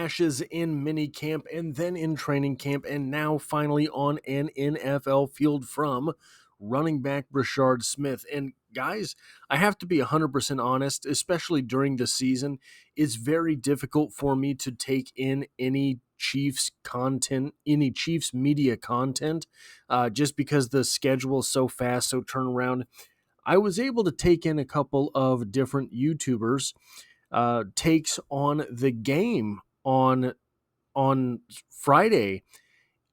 flashes in minicamp and then in training camp and now finally on an NFL field from running back Brashard Smith. And guys, I have to be 100% honest, especially during the season. It's very difficult for me to take in any Chiefs content, any Chiefs media content, just because the schedule is so fast, so turnaround. I was able to take in a couple of different YouTubers' takes on the game on Friday,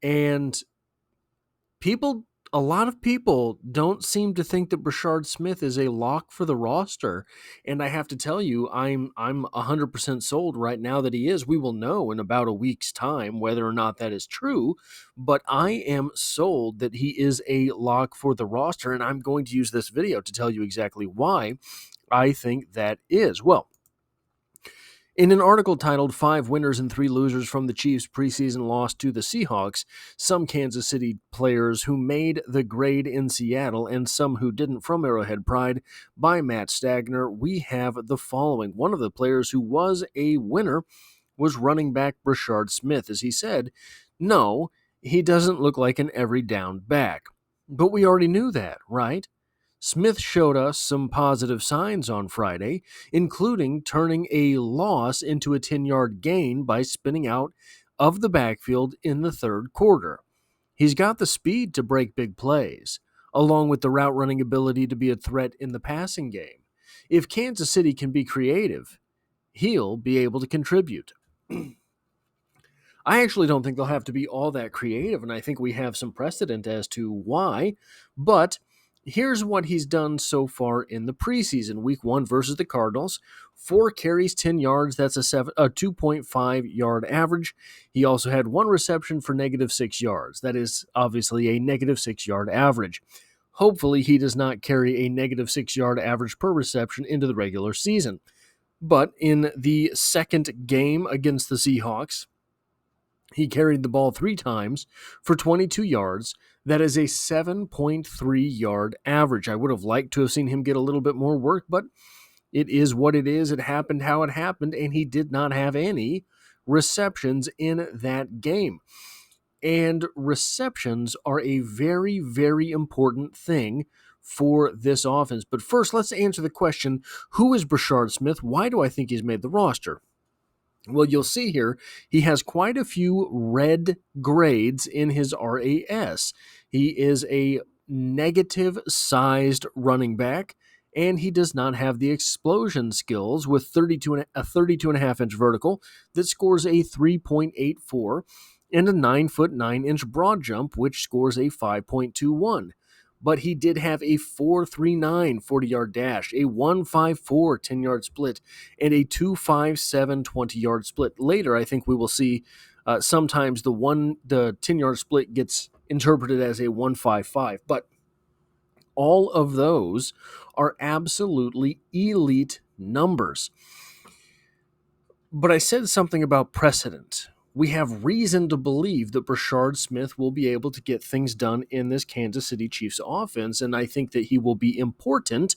and a lot of people don't seem to think that Brashard Smith is a lock for the roster. And I have to tell you, I'm 100% sold right now that he is. We will know in about a week's time whether or not that is true, but I am sold that he is a lock for the roster, and I'm going to use this video to tell you exactly why I think that is. Well, in an article titled 5 Winners and 3 Losers from the Chiefs' Preseason Loss to the Seahawks, Some Kansas City Players Who Made the Grade in Seattle and Some Who Didn't from Arrowhead Pride by Matt Stagner, we have the following. One of the players who was a winner was running back Brashard Smith, as he said, "No, he doesn't look like an every down back." But we already knew that, right? Smith showed us some positive signs on Friday, including turning a loss into a 10-yard gain by spinning out of the backfield in the third quarter. He's got the speed to break big plays, along with the route running ability to be a threat in the passing game. If Kansas City can be creative, he'll be able to contribute. I actually don't think they'll have to be all that creative, and I think we have some precedent as to why, but here's what he's done so far in the preseason. Week 1 versus the Cardinals, 4 carries, 10 yards. That's a 2.5-yard average. He also had 1 reception for -6 yards. That is obviously a -6-yard average. Hopefully, he does not carry a -6-yard average per reception into the regular season. But in the second game against the Seahawks, he carried the ball 3 times for 22 yards. That is a 7.3-yard average. I would have liked to have seen him get a little bit more work, but it is what it is. It happened how it happened, and he did not have any receptions in that game. And receptions are a very, very important thing for this offense. But first, let's answer the question, who is Brashard Smith? Why do I think he's made the roster? Well, you'll see here, he has quite a few red grades in his RAS. He is a negative-sized running back, and he does not have the explosion skills with a 32.5-inch vertical that scores a 3.84 and a 9'9" broad jump, which scores a 5.21. But he did have a 4.39 40-yard dash, a 1.54 10-yard split, and a 2.57 20-yard split. Later, I think we will see sometimes the 10-yard split gets interpreted as a 1.55. But all of those are absolutely elite numbers. But I said something about precedent. We have reason to believe that Brashard Smith will be able to get things done in this Kansas City Chiefs offense, and I think that he will be important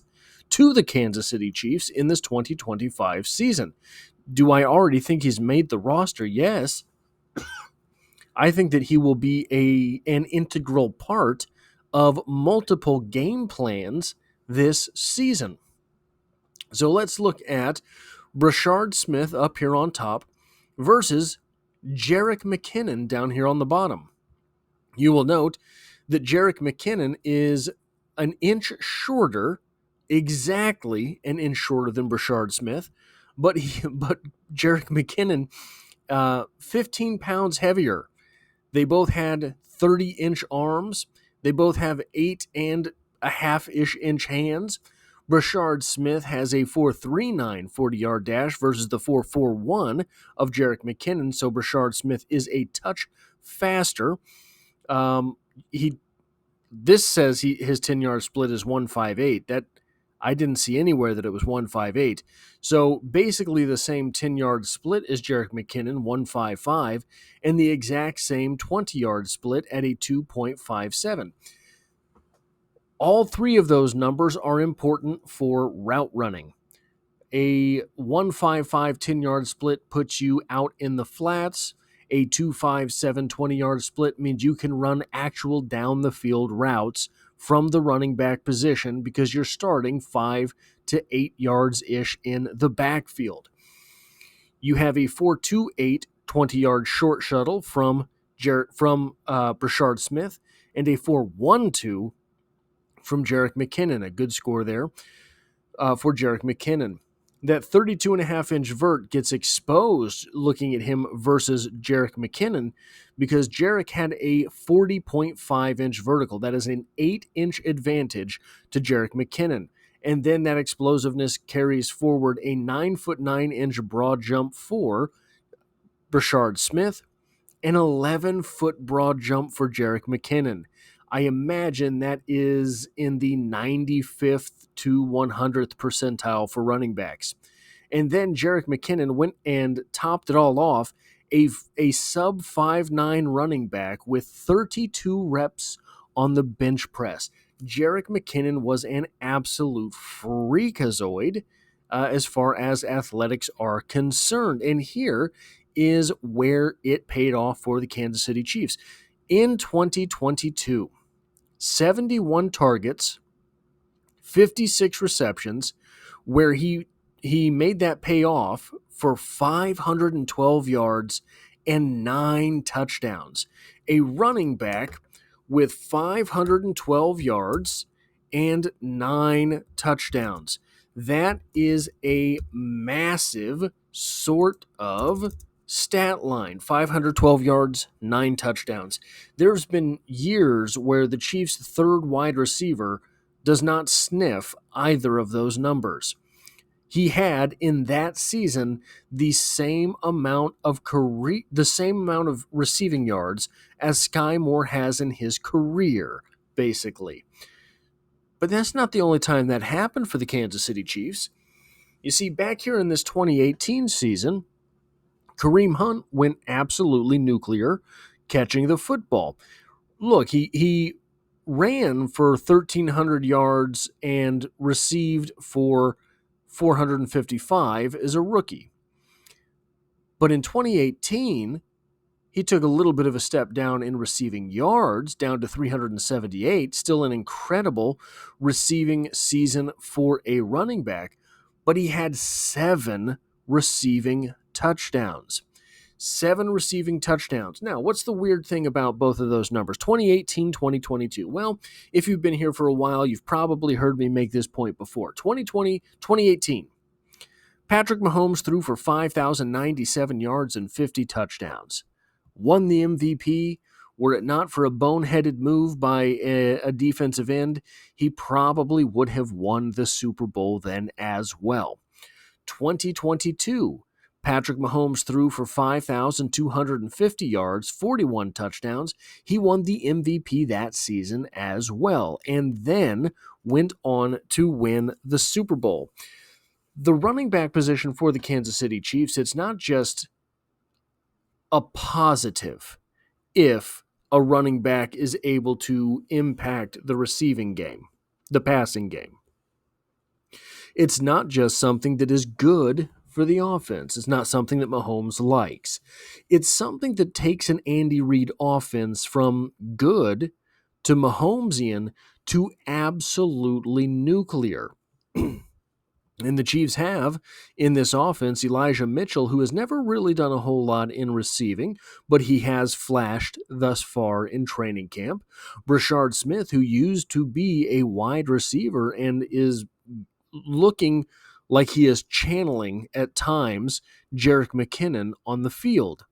to the Kansas City Chiefs in this 2025 season. Do I already think he's made the roster? Yes. I think that he will be an integral part of multiple game plans this season. So let's look at Brashard Smith up here on top versus Jerick McKinnon down here on the bottom. You will note that Jerick McKinnon is an inch shorter, exactly an inch shorter than Brashard Smith, but Jerick McKinnon, 15 pounds heavier. They both had 30-inch arms. They both have 8.5-ish inch hands. Brashard Smith has a 4.39 40-yard dash versus the 4.41 of Jerick McKinnon, so Brashard Smith is a touch faster. This says his 10-yard split is 1.58. That I didn't see anywhere that it was 1.58. So basically the same 10-yard split as Jerick McKinnon, 1.55, and the exact same 20-yard split at a 2.57. All 3 of those numbers are important for route running. A 1-5-5 10-yard split puts you out in the flats. A 2-5-7 20-yard split means you can run actual down-the-field routes from the running back position because you're starting 5 to 8 yards-ish in the backfield. You have a 4-2-8 20-yard short shuttle from Brashard Smith and a 4-1-2 from Jerick McKinnon. A good score there for Jerick McKinnon. That 32.5-inch vert gets exposed looking at him versus Jerick McKinnon because Jerick had a 40.5-inch vertical. That is an 8-inch advantage to Jerick McKinnon. And then that explosiveness carries forward a 9-foot-9-inch broad jump for Brashard Smith, an 11-foot broad jump for Jerick McKinnon. I imagine that is in the 95th to 100th percentile for running backs. And then Jerick McKinnon went and topped it all off, a sub 5'9" running back with 32 reps on the bench press. Jerick McKinnon was an absolute freakazoid as far as athletics are concerned. And here is where it paid off for the Kansas City Chiefs. In 2022, 71 targets, 56 receptions, where he made that pay off for 512 yards and 9 touchdowns. A running back with 512 yards and 9 touchdowns. That is a massive sort of stat line. 512 yards, 9 touchdowns. There's been years where the Chiefs' third wide receiver does not sniff either of those numbers. He had in that season the same amount of receiving yards as Sky Moore has in his career, basically. But that's not the only time that happened for the Kansas City Chiefs. You see, back here in this 2018 season, Kareem Hunt went absolutely nuclear catching the football. Look, he ran for 1,300 yards and received for 455 as a rookie. But in 2018, he took a little bit of a step down in receiving yards, down to 378, still an incredible receiving season for a running back, but he had 7 receiving touchdowns. 7 receiving touchdowns. Now, what's the weird thing about both of those numbers? 2018, 2022. Well, if you've been here for a while, you've probably heard me make this point before. 2018, Patrick Mahomes threw for 5,097 yards and 50 touchdowns. Won the MVP. Were it not for a boneheaded move by a defensive end, he probably would have won the Super Bowl then as well. 2022, Patrick Mahomes threw for 5,250 yards, 41 touchdowns. He won the MVP that season as well, and then went on to win the Super Bowl. The running back position for the Kansas City Chiefs, it's not just a positive if a running back is able to impact the receiving game, the passing game. It's not just something that is good for the offense. It's not something that Mahomes likes. It's something that takes an Andy Reid offense from good to Mahomesian to absolutely nuclear. And the Chiefs have, in this offense, Elijah Mitchell, who has never really done a whole lot in receiving, but he has flashed thus far in training camp. Brashard Smith, who used to be a wide receiver and is looking like he is channeling, at times, Jerick McKinnon on the field.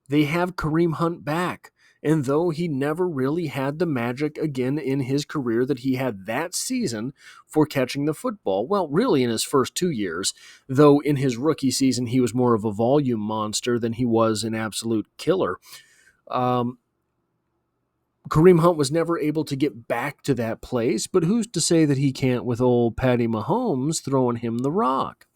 They have Kareem Hunt back. And though he never really had the magic again in his career that he had that season for catching the football, well, really in his first 2 years, though in his rookie season he was more of a volume monster than he was an absolute killer, Kareem Hunt was never able to get back to that place, but who's to say that he can't with old Patty Mahomes throwing him the rock?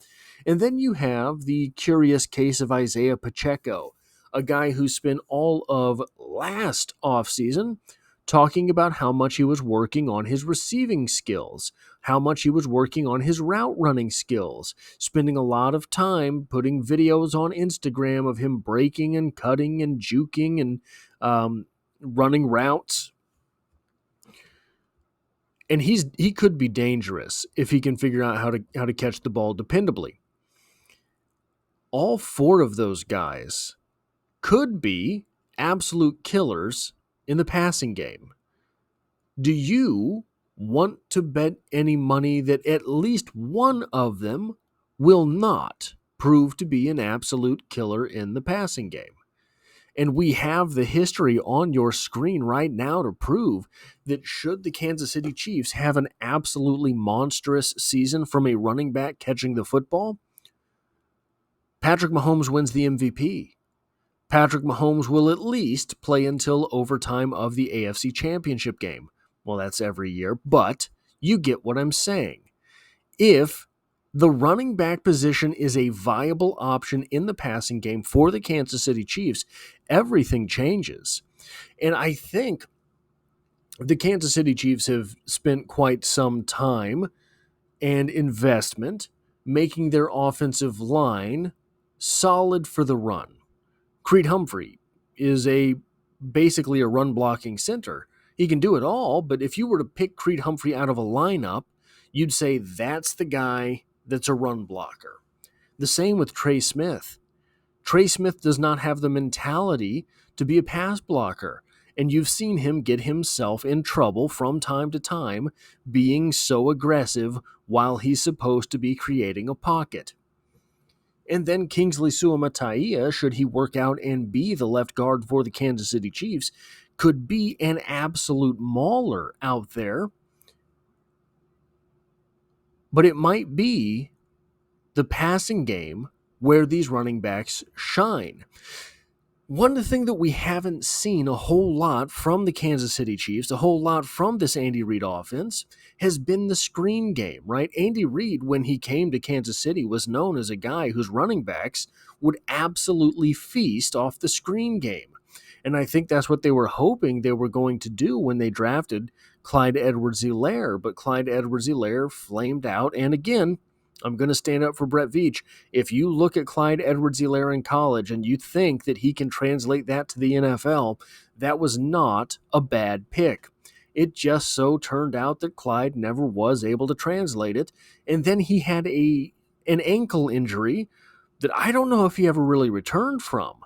And then you have the curious case of Isaiah Pacheco, a guy who spent all of last offseason talking about how much he was working on his receiving skills, how much he was working on his route running skills, spending a lot of time putting videos on Instagram of him breaking and cutting and juking and running routes. And he could be dangerous if he can figure out how to catch the ball dependably. All four of those guys could be absolute killers in the passing game. Do you want to bet any money that at least one of them will not prove to be an absolute killer in the passing game? And we have the history on your screen right now to prove that should the Kansas City Chiefs have an absolutely monstrous season from a running back catching the football, Patrick Mahomes wins the MVP. Patrick Mahomes will at least play until overtime of the AFC Championship game. Well, that's every year, but you get what I'm saying. If the running back position is a viable option in the passing game for the Kansas City Chiefs, everything changes. And I think the Kansas City Chiefs have spent quite some time and investment making their offensive line solid for the run. Creed Humphrey is basically a run-blocking center. He can do it all, but if you were to pick Creed Humphrey out of a lineup, you'd say that's the guy that's a run blocker. The same with Trey Smith. Trey Smith does not have the mentality to be a pass blocker, and you've seen him get himself in trouble from time to time being so aggressive while he's supposed to be creating a pocket. And then Kingsley Suamataia, should he work out and be the left guard for the Kansas City Chiefs, could be an absolute mauler out there. But it might be the passing game where these running backs shine. One thing that we haven't seen a whole lot from the Kansas City Chiefs, a whole lot from this Andy Reid offense, has been the screen game, right? Andy Reid, when he came to Kansas City, was known as a guy whose running backs would absolutely feast off the screen game. And I think that's what they were hoping they were going to do when they drafted Clyde Edwards-Helaire. But Clyde Edwards-Helaire flamed out. And again, I'm going to stand up for Brett Veach. If you look at Clyde Edwards-Helaire in college and you think that he can translate that to the NFL, that was not a bad pick. It just so turned out that Clyde never was able to translate it. And then he had an ankle injury that I don't know if he ever really returned from.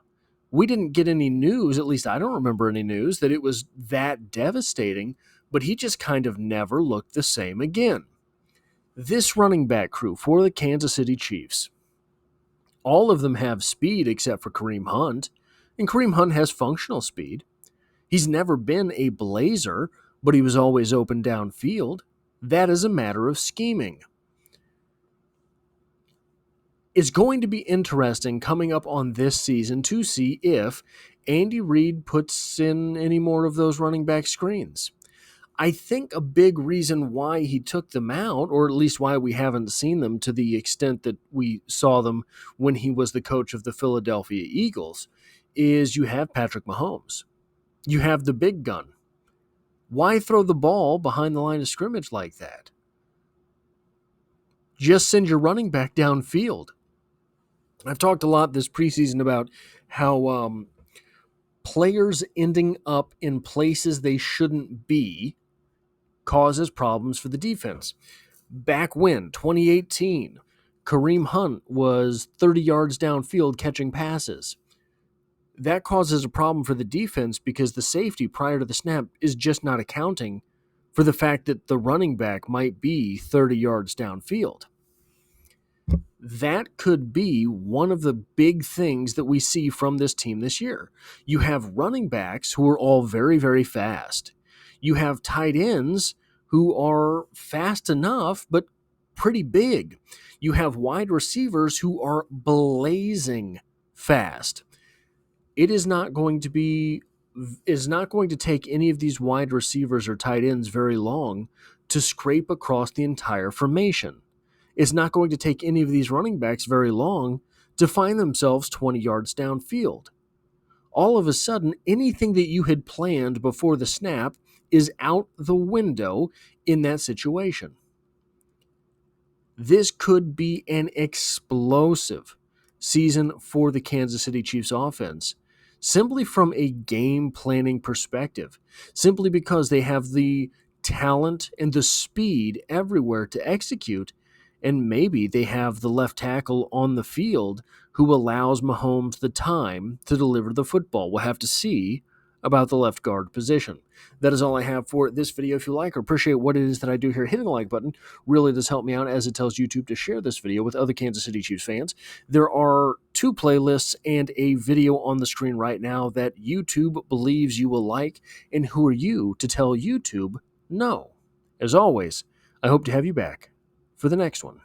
We didn't get any news, at least I don't remember any news, that it was that devastating, but he just kind of never looked the same again. This running back crew for the Kansas City Chiefs, all of them have speed except for Kareem Hunt, and Kareem Hunt has functional speed. He's never been a blazer, but he was always open downfield. That is a matter of scheming. It's going to be interesting coming up on this season to see if Andy Reid puts in any more of those running back screens. I think a big reason why he took them out, or at least why we haven't seen them to the extent that we saw them when he was the coach of the Philadelphia Eagles, is you have Patrick Mahomes. You have the big gun. Why throw the ball behind the line of scrimmage like that? Just send your running back downfield. I've talked a lot this preseason about how players ending up in places they shouldn't be causes problems for the defense. Back when, 2018, Kareem Hunt was 30 yards downfield catching passes. That causes a problem for the defense because the safety prior to the snap is just not accounting for the fact that the running back might be 30 yards downfield. That could be one of the big things that we see from this team this year. You have running backs who are all very, very fast. You have tight ends who are fast enough, but pretty big. You have wide receivers who are blazing fast. It is not going to take any of these wide receivers or tight ends very long to scrape across the entire formation. It's not going to take any of these running backs very long to find themselves 20 yards downfield. All of a sudden, anything that you had planned before the snap is out the window in that situation. This could be an explosive season for the Kansas City Chiefs offense, simply from a game planning perspective, simply because they have the talent and the speed everywhere to execute, and maybe they have the left tackle on the field who allows Mahomes the time to deliver the football. We'll have to see about the left guard position. That is all I have for this video. If you like or appreciate what it is that I do here, hitting the like button really does help me out, as it tells YouTube to share this video with other Kansas City Chiefs fans. There are 2 playlists and a video on the screen right now that YouTube believes you will like, and who are you to tell YouTube no? As always, I hope to have you back for the next one.